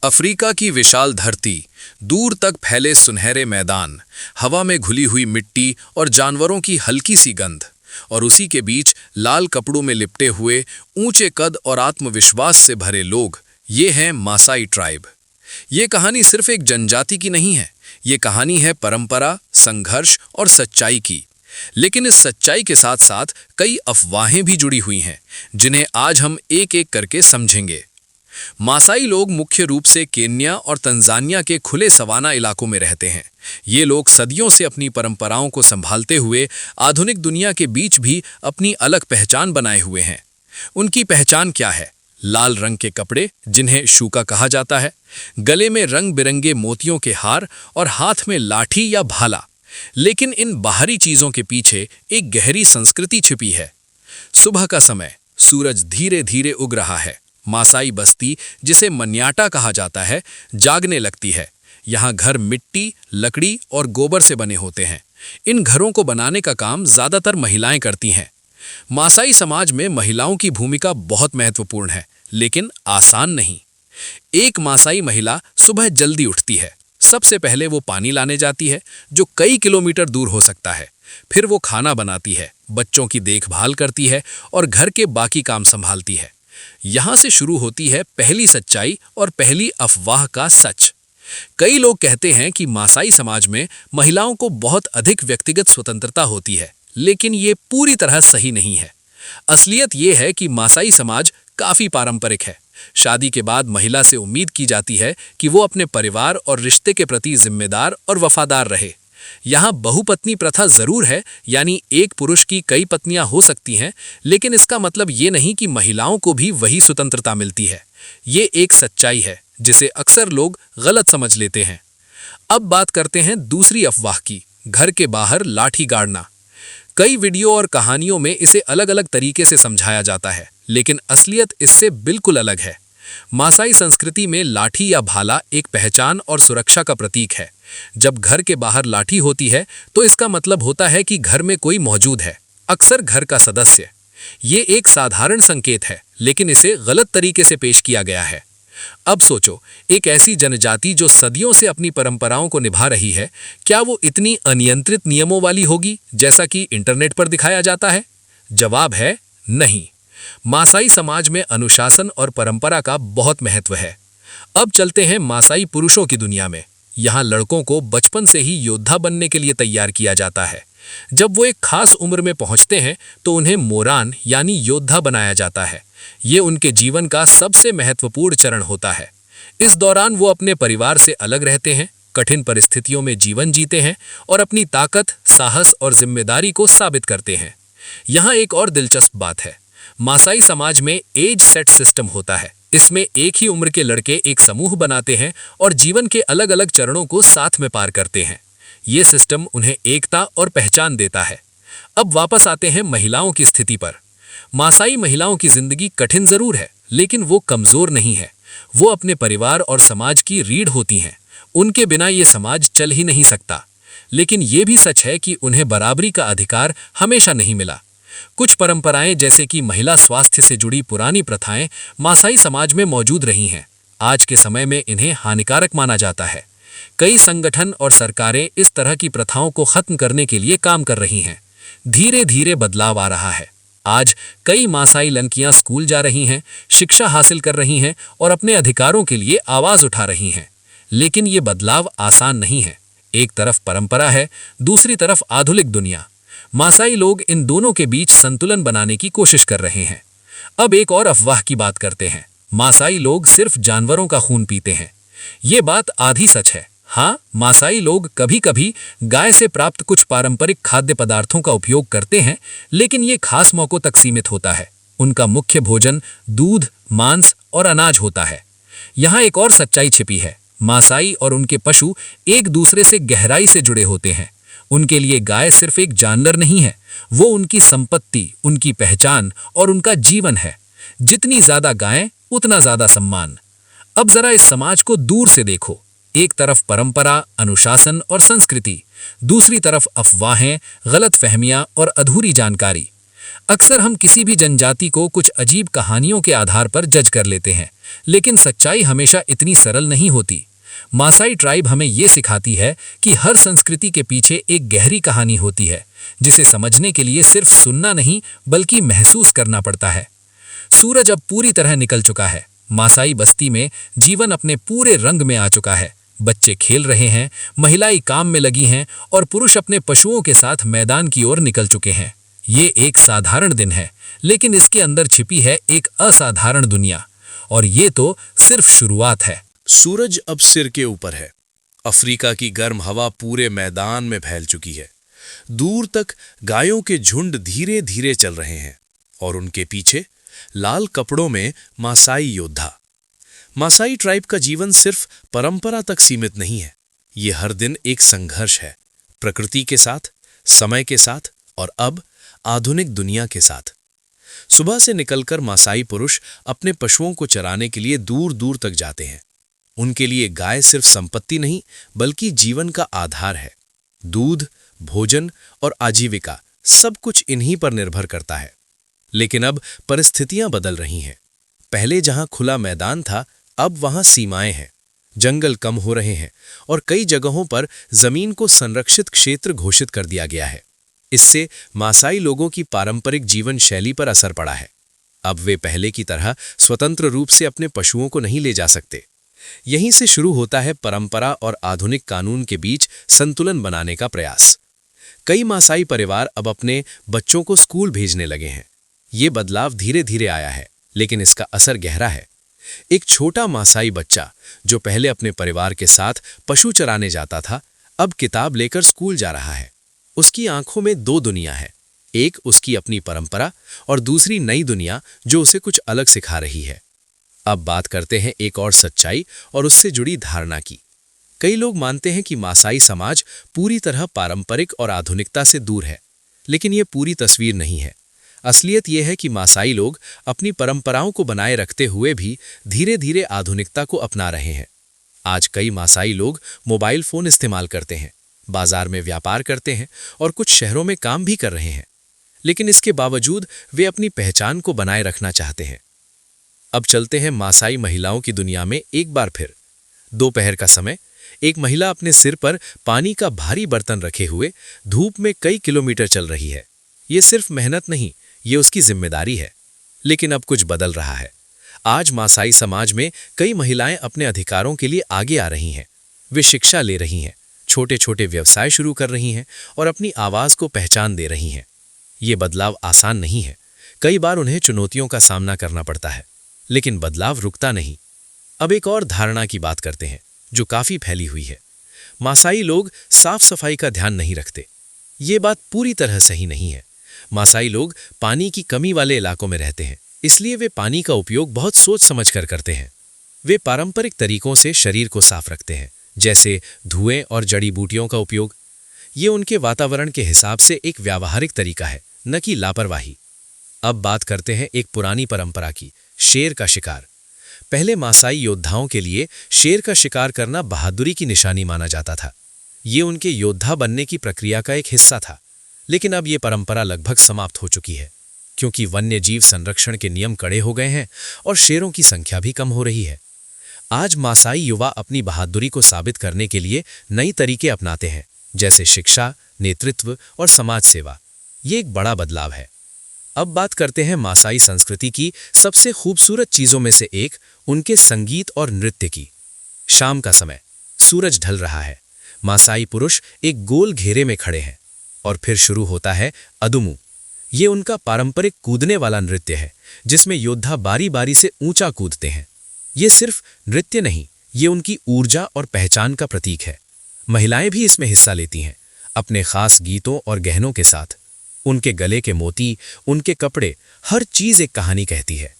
Africa की विशाल धरती, दूर तक फैले सुनहरे मैदान, हवा में घुली हुई मिट्टी और जानवरों की हल्की सी गंध, और उसी के बीच लाल कपड़ों में लिपटे हुए ऊंचे कद और आत्मविश्वास से भरे लोग, ये हैं मासाई ट्राइब। ये कहानी सिर्फ एक जनजाति की नहीं है, ये कहानी है परंपरा, संघर्ष और सच्चाई की। लेकिन इस सच्चाई के साथ साथ कई अफवाहें भी जुड़ी हुई हैं, जिन्हें आज हम एक एक करके समझेंगे। मासाई लोग मुख्य रूप से केन्या और तंजानिया के खुले सवाना इलाकों में रहते हैं। ये लोग सदियों से अपनी परंपराओं को संभालते हुए आधुनिक दुनिया के बीच भी अपनी अलग पहचान बनाए हुए हैं। उनकी पहचान क्या है? लाल रंग के कपड़े, जिन्हें शूका कहा जाता है, गले में रंग बिरंगे मोतियों के हार और हाथ में लाठी या भाला। लेकिन इन बाहरी चीजों के पीछे एक गहरी संस्कृति छिपी है। सुबह का समय, सूरज धीरे धीरे उग रहा है। मासाई बस्ती, जिसे मन्याटा कहा जाता है, जागने लगती है। यहाँ घर मिट्टी, लकड़ी और गोबर से बने होते हैं। इन घरों को बनाने का काम ज्यादातर महिलाएं करती हैं। मासाई समाज में महिलाओं की भूमिका बहुत महत्वपूर्ण है, लेकिन आसान नहीं। एक मासाई महिला सुबह जल्दी उठती है। सबसे पहले वो पानी लाने जाती है, जो कई किलोमीटर दूर हो सकता है। फिर वो खाना बनाती है, बच्चों की देखभाल करती है और घर के बाकी काम संभालती है। यहां से शुरू होती है पहली सच्चाई और पहली अफवाह का सच। कई लोग कहते हैं कि मासाई समाज में महिलाओं को बहुत अधिक व्यक्तिगत स्वतंत्रता होती है, लेकिन ये पूरी तरह सही नहीं है। असलियत ये है कि मासाई समाज काफी पारंपरिक है। शादी के बाद महिला से उम्मीद की जाती है कि वो अपने परिवार और रिश्ते के प्रति जिम्मेदार और वफादार रहे। यहाँ बहुपत्नी प्रथा जरूर है, यानी एक पुरुष की कई पत्नियां हो सकती हैं, लेकिन इसका मतलब ये नहीं कि महिलाओं को भी वही स्वतंत्रता मिलती है। ये एक सच्चाई है जिसे अक्सर लोग गलत समझ लेते हैं। अब बात करते हैं दूसरी अफवाह की, घर के बाहर लाठी गाड़ना। कई वीडियो और कहानियों में इसे अलग अलग तरीके से समझाया जाता है, लेकिन असलियत इससे बिल्कुल अलग है। मासाई संस्कृति में लाठी या भाला एक पहचान और सुरक्षा का प्रतीक है। जब घर के बाहर लाठी होती है तो इसका मतलब होता है कि घर में कोई मौजूद है, अक्सर घर का सदस्य। ये एक साधारण संकेत है, लेकिन इसे गलत तरीके से पेश किया गया है। अब सोचो, एक ऐसी जनजाति जो सदियों से अपनी परंपराओं को निभा रही है, क्या वो इतनी अनियंत्रित नियमों वाली होगी जैसा कि इंटरनेट पर दिखाया जाता है? जवाब है नहीं। मासाई समाज में अनुशासन और परंपरा का बहुत महत्व है। अब चलते हैं मासाई पुरुषों की दुनिया में। यहाँ लड़कों को बचपन से ही योद्धा बनने के लिए तैयार किया जाता है। जब वो एक खास उम्र में पहुंचते हैं तो उन्हें मोरान यानी योद्धा बनाया जाता है। ये उनके जीवन का सबसे महत्वपूर्ण चरण होता है। इस दौरान वो अपने परिवार से अलग रहते हैं, कठिन परिस्थितियों में जीवन जीते हैं और अपनी ताकत, साहस और जिम्मेदारी को साबित करते हैं। यहाँ एक और दिलचस्प बात है। मासाई समाज में एज सेट सिस्टम होता है। इसमें एक ही उम्र के लड़के एक समूह बनाते हैं और जीवन के अलग अलग चरणों को साथ में पार करते हैं। ये सिस्टम उन्हें एकता और पहचान देता है। अब वापस आते हैं महिलाओं की स्थिति पर। मासाई महिलाओं की जिंदगी कठिन जरूर है, लेकिन वो कमजोर नहीं है। वो अपने परिवार और समाज की रीढ़ होती हैं। उनके बिना ये समाज चल ही नहीं सकता। लेकिन ये भी सच है कि उन्हें बराबरी का अधिकार हमेशा नहीं मिला। कुछ परंपराएं, जैसे कि महिला स्वास्थ्य से जुड़ी पुरानी प्रथाएं, मासाई समाज में मौजूद रही हैं। आज के समय में इन्हें हानिकारक माना जाता है। कई संगठन और सरकारें इस तरह की प्रथाओं को खत्म करने के लिए काम कर रही हैं। धीरे धीरे बदलाव आ रहा है। आज कई मासाई लड़कियां स्कूल जा रही हैं, शिक्षा हासिल कर रही हैं और अपने अधिकारों के लिए आवाज उठा रही हैं। लेकिन ये बदलाव आसान नहीं है। एक तरफ परंपरा है, दूसरी तरफ आधुनिक दुनिया। मासाई लोग इन दोनों के बीच संतुलन बनाने की कोशिश कर रहे हैं। अब एक और अफवाह की बात करते हैं। मासाई लोग सिर्फ जानवरों का खून पीते हैं। ये बात आधी सच है। हाँ, मासाई लोग कभी कभी गाय से प्राप्त कुछ पारंपरिक खाद्य पदार्थों का उपयोग करते हैं, लेकिन ये खास मौकों तक सीमित होता है। उनका मुख्य भोजन दूध, मांस और अनाज होता है। यहाँ एक और सच्चाई छिपी है। मासाई और उनके पशु एक दूसरे से गहराई से जुड़े होते हैं। उनके लिए गाय सिर्फ एक जानवर नहीं है, वो उनकी संपत्ति, उनकी पहचान और उनका जीवन है। जितनी ज्यादा गायें, उतना ज्यादा सम्मान। अब जरा इस समाज को दूर से देखो। एक तरफ परंपरा, अनुशासन और संस्कृति, दूसरी तरफ अफवाहें, गलत फहमियां और अधूरी जानकारी। अक्सर हम किसी भी जनजाति को कुछ अजीब कहानियों के आधार पर जज कर लेते हैं, लेकिन सच्चाई हमेशा इतनी सरल नहीं होती। मासाई ट्राइब हमें ये सिखाती है कि हर संस्कृति के पीछे एक गहरी कहानी होती है, जिसे समझने के लिए सिर्फ सुनना नहीं बल्कि महसूस करना पड़ता है। सूरज अब पूरी तरह निकल चुका है। मासाई बस्ती में जीवन अपने पूरे रंग में आ चुका है। बच्चे खेल रहे हैं, महिलाएं काम में लगी हैं और पुरुष अपने पशुओं के साथ मैदान की ओर निकल चुके हैं। ये एक साधारण दिन है, लेकिन इसके अंदर छिपी है एक असाधारण दुनिया, और ये तो सिर्फ शुरुआत है। सूरज अब सिर के ऊपर है। अफ्रीका की गर्म हवा पूरे मैदान में फैल चुकी है। दूर तक गायों के झुंड धीरे धीरे चल रहे हैं और उनके पीछे लाल कपड़ों में मासाई योद्धा। मासाई ट्राइब का जीवन सिर्फ परंपरा तक सीमित नहीं है। ये हर दिन एक संघर्ष है, प्रकृति के साथ, समय के साथ और अब आधुनिक दुनिया के साथ। सुबह से निकलकर मासाई पुरुष अपने पशुओं को चराने के लिए दूर दूर तक जाते हैं। उनके लिए गाय सिर्फ संपत्ति नहीं बल्कि जीवन का आधार है। दूध, भोजन और आजीविका सब कुछ इन्हीं पर निर्भर करता है। लेकिन अब परिस्थितियां बदल रही हैं। पहले जहां खुला मैदान था, अब वहां सीमाएं हैं। जंगल कम हो रहे हैं और कई जगहों पर जमीन को संरक्षित क्षेत्र घोषित कर दिया गया है। इससे मासाई लोगों की पारंपरिक जीवन शैली पर असर पड़ा है। अब वे पहले की तरह स्वतंत्र रूप से अपने पशुओं को नहीं ले जा सकते। यहीं से शुरू होता है परंपरा और आधुनिक कानून के बीच संतुलन बनाने का प्रयास। कई मासाई परिवार अब अपने बच्चों को स्कूल भेजने लगे हैं। ये बदलाव धीरे धीरे आया है, लेकिन इसका असर गहरा है। एक छोटा मासाई बच्चा जो पहले अपने परिवार के साथ पशु चराने जाता था, अब किताब लेकर स्कूल जा रहा है। उसकी आंखों में दो दुनिया है, एक उसकी अपनी परंपरा और दूसरी नई दुनिया जो उसे कुछ अलग सिखा रही है। अब बात करते हैं एक और सच्चाई और उससे जुड़ी धारणा की। कई लोग मानते हैं कि मासाई समाज पूरी तरह पारंपरिक और आधुनिकता से दूर है, लेकिन यह पूरी तस्वीर नहीं है। असलियत यह है कि मासाई लोग अपनी परंपराओं को बनाए रखते हुए भी धीरे धीरे आधुनिकता को अपना रहे हैं। आज कई मासाई लोग मोबाइल फोन इस्तेमाल करते हैं, बाजार में व्यापार करते हैं और कुछ शहरों में काम भी कर रहे हैं, लेकिन इसके बावजूद वे अपनी पहचान को बनाए रखना चाहते हैं। अब चलते हैं मासाई महिलाओं की दुनिया में एक बार फिर। दोपहर का समय, एक महिला अपने सिर पर पानी का भारी बर्तन रखे हुए धूप में कई किलोमीटर चल रही है। ये सिर्फ मेहनत नहीं, ये उसकी जिम्मेदारी है। लेकिन अब कुछ बदल रहा है। आज मासाई समाज में कई महिलाएं अपने अधिकारों के लिए आगे आ रही हैं। वे शिक्षा ले रही हैं, छोटे छोटे व्यवसाय शुरू कर रही हैं और अपनी आवाज को पहचान दे रही हैं। ये बदलाव आसान नहीं है। कई बार उन्हें चुनौतियों का सामना करना पड़ता है, लेकिन बदलाव रुकता नहीं। अब एक और धारणा की बात करते हैं जो काफी फैली हुई है। मासाई लोग साफ सफाई का ध्यान नहीं रखते। ये बात पूरी तरह सही नहीं है। मासाई लोग पानी की कमी वाले इलाकों में रहते हैं, इसलिए वे पानी का उपयोग बहुत सोच समझ कर करते हैं। वे पारंपरिक तरीकों से शरीर को साफ रखते हैं, जैसे धुएं और जड़ी बूटियों का उपयोग। ये उनके वातावरण के हिसाब से एक व्यावहारिक तरीका है, न कि लापरवाही। अब बात करते हैं एक पुरानी परंपरा की, शेर का शिकार। पहले मासाई योद्धाओं के लिए शेर का शिकार करना बहादुरी की निशानी माना जाता था। ये उनके योद्धा बनने की प्रक्रिया का एक हिस्सा था। लेकिन अब ये परंपरा लगभग समाप्त हो चुकी है, क्योंकि वन्य जीव संरक्षण के नियम कड़े हो गए हैं और शेरों की संख्या भी कम हो रही है। आज मासाई युवा अपनी बहादुरी को साबित करने के लिए नई तरीके अपनाते हैं, जैसे शिक्षा, नेतृत्व और समाज सेवा। ये एक बड़ा बदलाव है। अब बात करते हैं मासाई संस्कृति की सबसे खूबसूरत चीजों में से एक, उनके संगीत और नृत्य की। शाम का समय, सूरज ढल रहा है। मासाई पुरुष एक गोल घेरे में खड़े हैं और फिर शुरू होता है अदुमु। ये उनका पारंपरिक कूदने वाला नृत्य है, जिसमें योद्धा बारी बारी से ऊंचा कूदते हैं। ये सिर्फ नृत्य नहीं, ये उनकी ऊर्जा और पहचान का प्रतीक है। महिलाएं भी इसमें हिस्सा लेती हैं, अपने खास गीतों और गहनों के साथ। उनके गले के मोती, उनके कपड़े, हर चीज एक कहानी कहती है।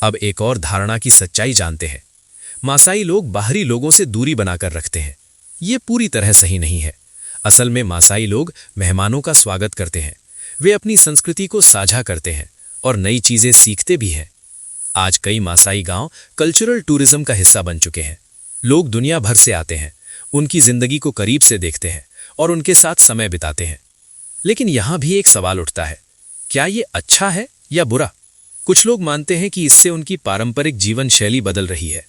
अब एक और धारणा की सच्चाई जानते हैं। मासाई लोग बाहरी लोगों से दूरी बनाकर रखते हैं। ये पूरी तरह सही नहीं है। असल में मासाई लोग मेहमानों का स्वागत करते हैं। वे अपनी संस्कृति को साझा करते हैं और नई चीजें सीखते भी हैं। आज कई मासाई गांव कल्चरल टूरिज्म का हिस्सा बन चुके हैं। लोग दुनिया भर से आते हैं, उनकी जिंदगी को करीब से देखते हैं और उनके साथ समय बिताते हैं। लेकिन यहां भी एक सवाल उठता है, क्या ये अच्छा है या बुरा? कुछ लोग मानते हैं कि इससे उनकी पारंपरिक जीवन शैली बदल रही है,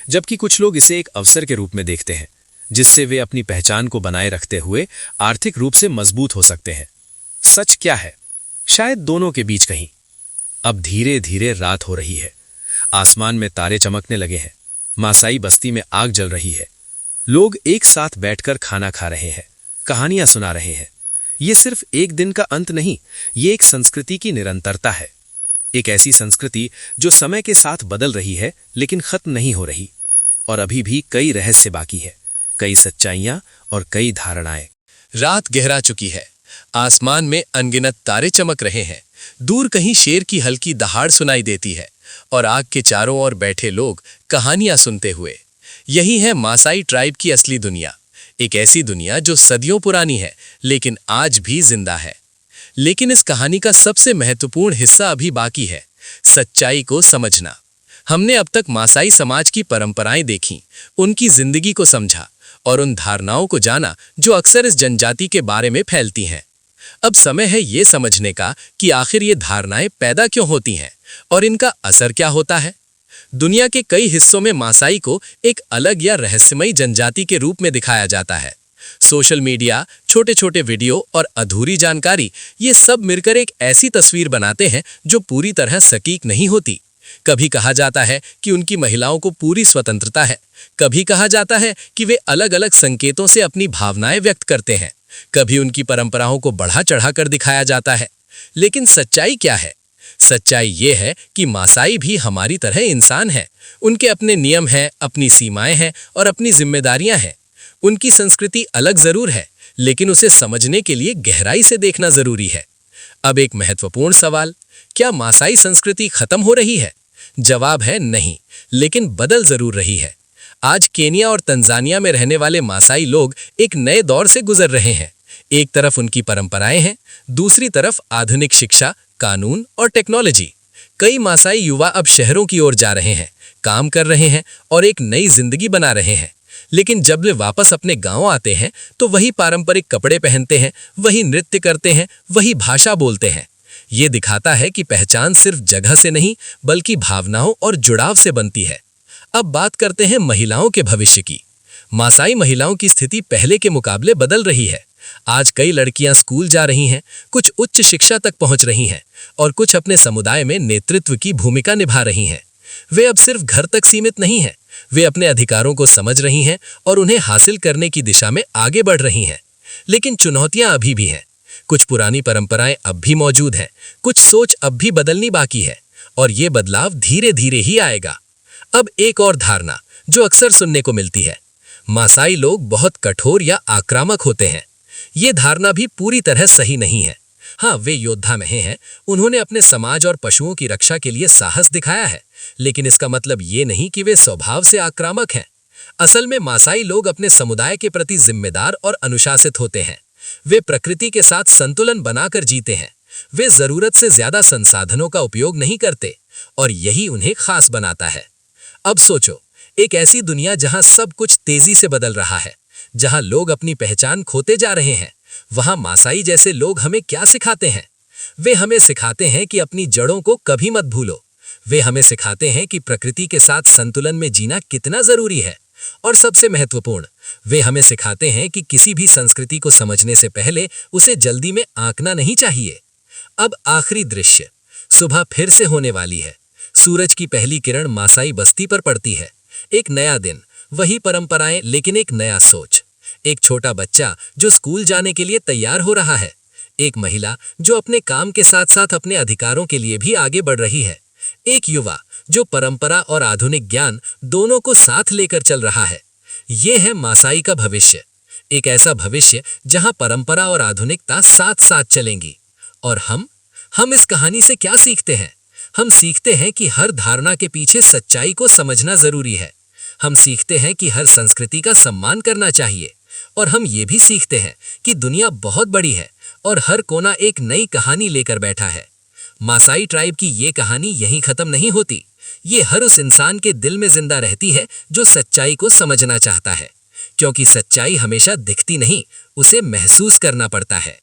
जबकि कुछ लोग इसे एक अवसर के रूप में देखते हैं, जिससे वे अपनी पहचान को बनाए रखते हुए आर्थिक रूप से मजबूत हो सकते हैं। सच क्या है? शायद दोनों के बीच कहीं। अब धीरे धीरे रात हो रही है, आसमान में तारे चमकने लगे हैं, मासाई बस्ती में आग जल रही है। लोग एक साथ बैठकर खाना खा रहे हैं, कहानियां सुना रहे हैं। ये सिर्फ एक दिन का अंत नहीं, ये एक संस्कृति की निरंतरता है। एक ऐसी संस्कृति जो समय के साथ बदल रही है लेकिन खत्म नहीं हो रही। और अभी भी कई रहस्य बाकी है, कई सच्चाइयां और कई धारणाएं। रात गहरा चुकी है, आसमान में अनगिनत तारे चमक रहे हैं, दूर कहीं शेर की हल्की दहाड़ सुनाई देती है और आग के चारों ओर बैठे लोग कहानियां सुनते हुए। यही है मासाई ट्राइब की असली दुनिया, एक ऐसी दुनिया जो सदियों पुरानी है लेकिन आज भी जिंदा है। लेकिन इस कहानी का सबसे महत्वपूर्ण हिस्सा अभी बाकी है, सच्चाई को समझना। हमने अब तक मासाई समाज की परंपराएं देखीं, उनकी जिंदगी को समझा और उन धारणाओं को जाना जो अक्सर इस जनजाति के बारे में फैलती हैं। अब समय है ये समझने का कि आखिर ये धारणाएं पैदा क्यों होती हैं और इनका असर क्या होता है। दुनिया के कई हिस्सों में मासाई को एक अलग या रहस्यमयी जनजाति के रूप में दिखाया जाता है। सोशल मीडिया, छोटे छोटे वीडियो और अधूरी जानकारी, ये सब मिलकर एक ऐसी तस्वीर बनाते हैं जो पूरी तरह सटीक नहीं होती। कभी कहा जाता है कि उनकी महिलाओं को पूरी स्वतंत्रता है, कभी कहा जाता है कि वे अलग अलग संकेतों से अपनी भावनाएं व्यक्त करते हैं, कभी उनकी परंपराओं को बढ़ा चढ़ाकर दिखाया जाता है। लेकिन सच्चाई क्या है? सच्चाई ये है कि मासाई भी हमारी तरह इंसान हैं। उनके अपने नियम हैं, अपनी सीमाएं हैं और अपनी जिम्मेदारियां हैं। उनकी संस्कृति अलग जरूर है, लेकिन उसे समझने के लिए गहराई से देखना जरूरी है। अब एक महत्वपूर्ण सवाल, क्या मासाई संस्कृति खत्म हो रही है? जवाब है नहीं, लेकिन बदल जरूर रही है। आज केनिया और तंजानिया में रहने वाले मासाई लोग एक नए दौर से गुजर रहे हैं। एक तरफ उनकी परंपराएं हैं, दूसरी तरफ आधुनिक शिक्षा, कानून और टेक्नोलॉजी। कई मासाई युवा अब शहरों की ओर जा रहे हैं, काम कर रहे हैं और एक नई जिंदगी बना रहे हैं। लेकिन जब वे वापस अपने गांव आते हैं तो वही पारंपरिक कपड़े पहनते हैं, वही नृत्य करते हैं, वही भाषा बोलते हैं। ये दिखाता है कि पहचान सिर्फ जगह से नहीं बल्कि भावनाओं और जुड़ाव से बनती है। अब बात करते हैं महिलाओं के भविष्य की। मासाई महिलाओं की स्थिति पहले के मुकाबले बदल रही है। आज कई लड़कियां स्कूल जा रही हैं, कुछ उच्च शिक्षा तक पहुंच रही हैं और कुछ अपने समुदाय में नेतृत्व की भूमिका निभा रही हैं। वे अब सिर्फ घर तक सीमित नहीं हैं, वे अपने अधिकारों को समझ रही हैं और उन्हें हासिल करने की दिशा में आगे बढ़ रही हैं। लेकिन चुनौतियां अभी भी हैं। कुछ पुरानी परंपराएं अब भी मौजूद हैं, कुछ सोच अब भी बदलनी बाकी है और ये बदलाव धीरे धीरे ही आएगा। अब एक और धारणा जो अक्सर सुनने को मिलती है, मासाई लोग बहुत कठोर या आक्रामक होते हैं। ये धारणा भी पूरी तरह सही नहीं है। हाँ, वे योद्धा में हैं, उन्होंने अपने समाज और पशुओं की रक्षा के लिए साहस दिखाया है, लेकिन इसका मतलब ये नहीं कि वे स्वभाव से आक्रामक हैं। असल में मासाई लोग अपने समुदाय के प्रति जिम्मेदार और अनुशासित होते हैं। वे प्रकृति के साथ संतुलन बनाकर जीते हैं। वे जरूरत से ज्यादा संसाधनों का उपयोग नहीं करते और यही उन्हें खास बनाता है। अब सोचो, एक ऐसी दुनिया जहां सब कुछ तेजी से बदल रहा है, जहां लोग अपनी पहचान खोते जा रहे हैं, वहां मासाई जैसे लोग हमें क्या सिखाते हैं? वे हमें सिखाते हैं कि अपनी जड़ों को कभी मत भूलो। वे हमें सिखाते हैं कि प्रकृति के साथ संतुलन में जीना कितना जरूरी है। और सबसे महत्वपूर्ण, वे हमें सिखाते हैं कि किसी भी संस्कृति को समझने से पहले उसे जल्दी में आंकना नहीं चाहिए। अब आखिरी दृश्य, सुबह फिर से होने वाली है। सूरज की पहली किरण मासाई बस्ती पर पड़ती है। एक नया दिन, वही परंपराएं, लेकिन एक नया सोच। एक छोटा बच्चा जो स्कूल जाने के लिए तैयार हो रहा है, एक महिला जो अपने काम के साथ साथ अपने अधिकारों के लिए भी आगे बढ़ रही है, एक युवा जो परंपरा और आधुनिक ज्ञान दोनों को साथ लेकर चल रहा है। ये है मासाई का भविष्य, एक ऐसा भविष्य जहां परंपरा और आधुनिकता साथ साथ चलेंगी। और हम इस कहानी से क्या सीखते हैं? हम सीखते हैं कि हर धारणा के पीछे सच्चाई को समझना जरूरी है। हम सीखते हैं कि हर संस्कृति का सम्मान करना चाहिए और हम ये भी सीखते हैं कि दुनिया बहुत बड़ी है और हर कोना एक नई कहानी लेकर बैठा है। मासाई ट्राइब की ये कहानी यहीं खत्म नहीं होती। ये हर उस इंसान के दिल में जिंदा रहती है जो सच्चाई को समझना चाहता है, क्योंकि सच्चाई हमेशा दिखती नहीं, उसे महसूस करना पड़ता है।